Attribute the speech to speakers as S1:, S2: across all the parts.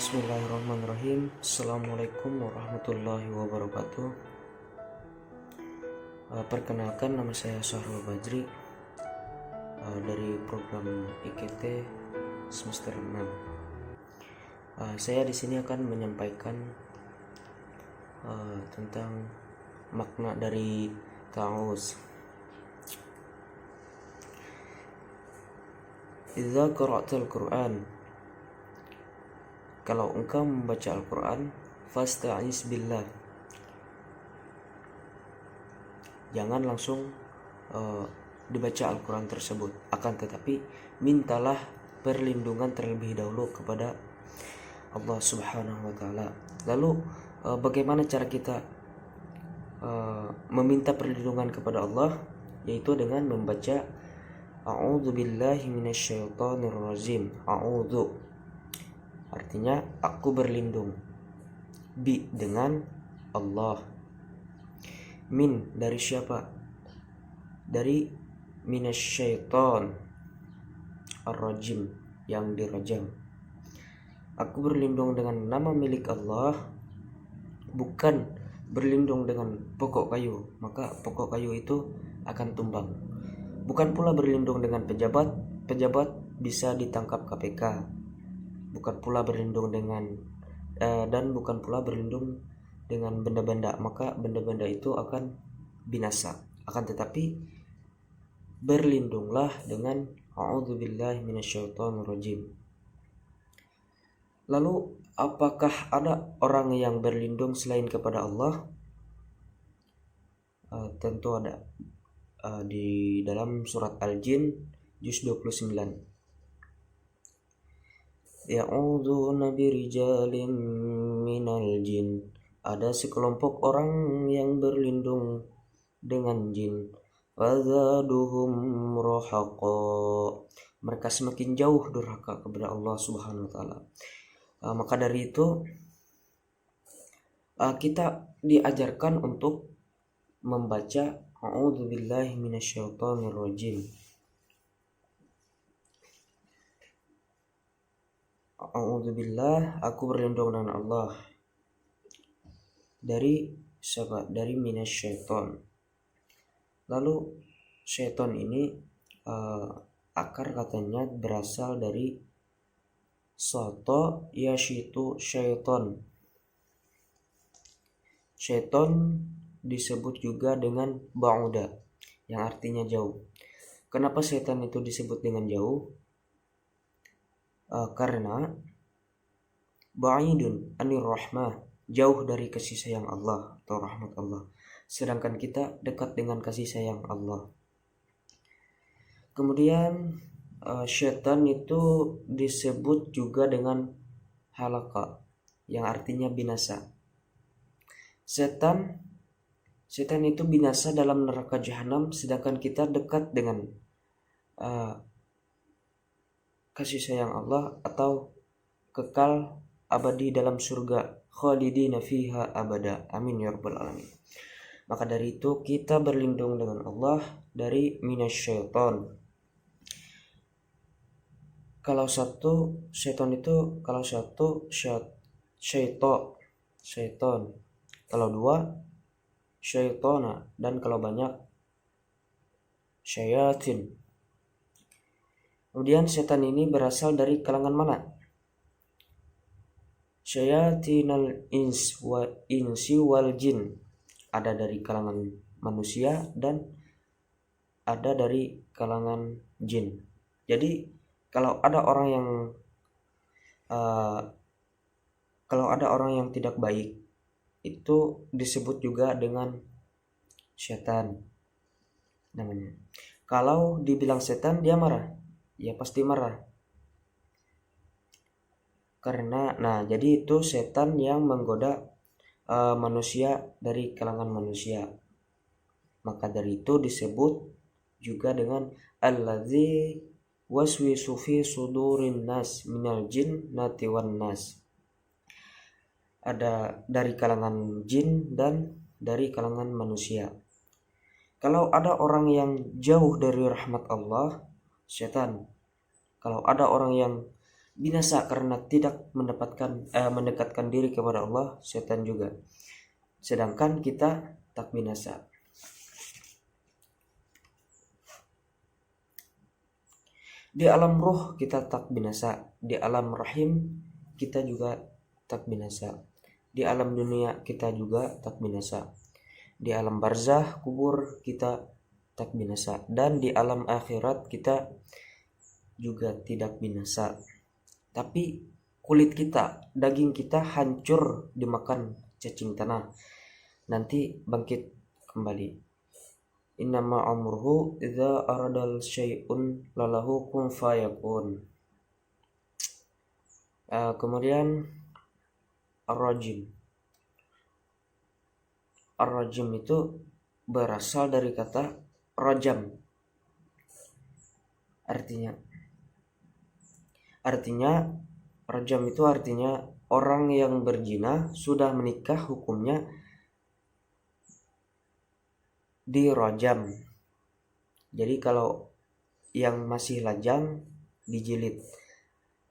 S1: Bismillahirrahmanirrahim. Assalamualaikum warahmatullahi wabarakatuh. Perkenalkan, nama saya Syahrul Bajri dari program IKT semester 6. Saya di sini akan menyampaikan tentang makna dari ta'awuz. Idza qara'tal Qur'an, kalau engkau membaca Al-Quran, fasta'iz billah, jangan langsung dibaca Al-Quran tersebut, akan tetapi mintalah perlindungan terlebih dahulu kepada Allah Subhanahu wa Ta'ala. Lalu bagaimana cara kita meminta perlindungan kepada Allah? Yaitu dengan membaca A'udzu billahi minasyaitonir rajim. A'udzu artinya aku berlindung, bi dengan Allah, min dari siapa? Dari minasyaiton ar-rajim, yang dirajam. Aku berlindung dengan nama milik Allah, bukan berlindung dengan pokok kayu, maka pokok kayu itu akan tumbang. Bukan pula berlindung dengan pejabat bisa ditangkap KPK. Bukan pula berlindung dengan dan bukan pula berlindung dengan benda-benda, maka benda-benda itu akan binasa. Akan tetapi berlindunglah dengan a'udzubillahi minasyaitonirrajim. Lalu apakah ada orang yang berlindung selain kepada Allah? Tentu ada. Di dalam surat Al-Jin juz 29. Ya'udzuuna birijalin minal jin, ada sekelompok orang yang berlindung dengan jin. Fazaduhum rahaqa, mereka semakin jauh durhaka kepada Allah Subhanahu wa Ta'ala. Maka dari itu kita diajarkan untuk membaca a'udzubillahi minasyaitonirrajim. A'udzubillah, aku berlindung dengan Allah dari siapa? Dari minasyaiton. Lalu syaiton ini akar katanya berasal dari soto yashitu syaiton. Syaiton disebut juga dengan ba'uda, yang artinya jauh. Kenapa syaitan itu disebut dengan jauh? Karena ba'idun anir rahmah, jauh dari kasih sayang Allah atau rahmat Allah, sedangkan kita dekat dengan kasih sayang Allah. Kemudian syaitan itu disebut juga dengan halaka, yang artinya binasa. Setan itu binasa dalam neraka jahanam, sedangkan kita dekat dengan kasih sayang Allah atau kekal abadi dalam surga, khalidina fiha abada. Amin ya rabbal alamin. Maka dari itu kita berlindung dengan Allah dari minasyaiton. Kalau satu syaiton itu, kalau satu syaiton, kalau dua syaitona, dan kalau banyak syayatin. Kemudian setan ini berasal dari kalangan mana? Syayatinal insi wal jin, ada dari kalangan manusia dan ada dari kalangan jin. Jadi kalau ada orang yang tidak baik, itu disebut juga dengan setan namanya. Kalau dibilang setan, dia marah, ya pasti marah. Karena jadi itu setan yang menggoda manusia dari kalangan manusia. Maka dari itu disebut juga dengan alladzi waswisu fi sudurin nas minal jinnati wan nas. Ada dari kalangan jin dan dari kalangan manusia. Kalau ada orang yang jauh dari rahmat Allah, setan. Kalau ada orang yang binasa karena tidak mendekatkan diri kepada Allah, setan juga. Sedangkan kita tak binasa. Di alam roh kita tak binasa, di alam rahim kita juga tak binasa, di alam dunia kita juga tak binasa, di alam barzah kubur kita tak binasa, dan di alam akhirat kita juga tidak binasa. Tapi kulit kita, daging kita hancur dimakan cacing tanah, nanti bangkit kembali. Innama amruhu idza aradal syai'un lalahu kun fayakun. Kemudian ar-rajim. Ar-rajim itu berasal dari kata rajam. Artinya rajam itu artinya orang yang berzina sudah menikah hukumnya dirajam. Jadi kalau yang masih lajang dijilid.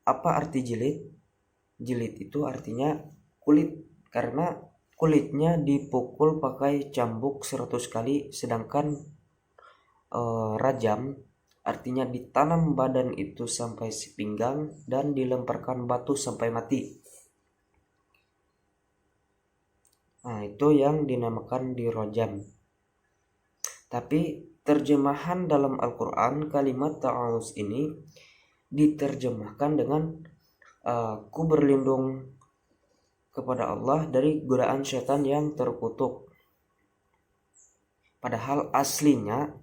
S1: Apa arti jilid? Jilid itu artinya kulit, karena kulitnya dipukul pakai cambuk 100 kali, sedangkan rajam artinya ditanam badan itu sampai sepinggang dan dilemparkan batu sampai mati. Nah, itu yang dinamakan dirajam. Tapi terjemahan dalam Al-Quran kalimat ta'awuz ini diterjemahkan dengan ku berlindung kepada Allah dari godaan setan yang terkutuk. Padahal aslinya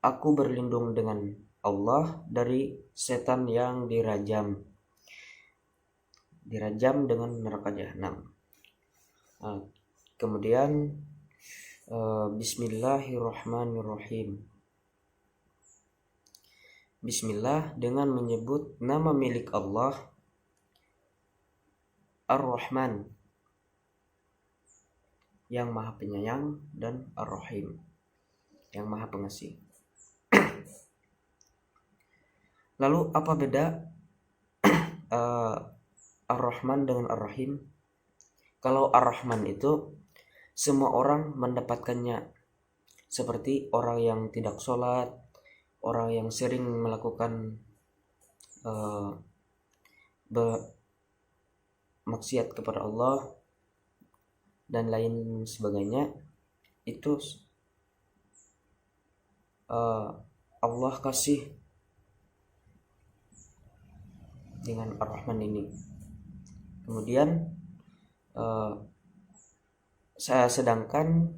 S1: aku berlindung dengan Allah dari setan yang dirajam dengan neraka jahanam. Kemudian Bismillahirrahmanirrahim. Bismillah dengan menyebut nama milik Allah, Ar-Rahman yang maha penyayang, dan Ar-Rahim yang maha pengasih. Lalu apa beda Ar-Rahman dengan Ar-Rahim? Kalau Ar-Rahman itu semua orang mendapatkannya, seperti orang yang tidak sholat, orang yang sering melakukan maksiat kepada Allah dan lain sebagainya. Itu Allah kasih dengan Ar-Rahman ini. Kemudian sedangkan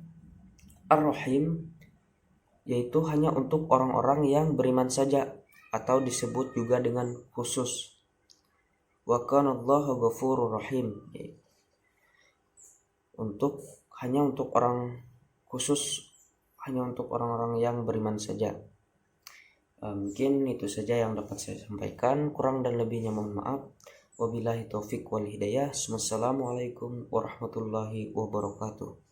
S1: Ar-Rahim yaitu hanya untuk orang-orang yang beriman saja, atau disebut juga dengan khusus. Wa kanallahu ghafurur rahim. Hanya untuk orang khusus, hanya untuk orang-orang yang beriman saja. Mungkin itu saja yang dapat saya sampaikan. Kurang dan lebihnya mohon maaf. Wabillahi taufik wal hidayah. Wassalamualaikum warahmatullahi wabarakatuh.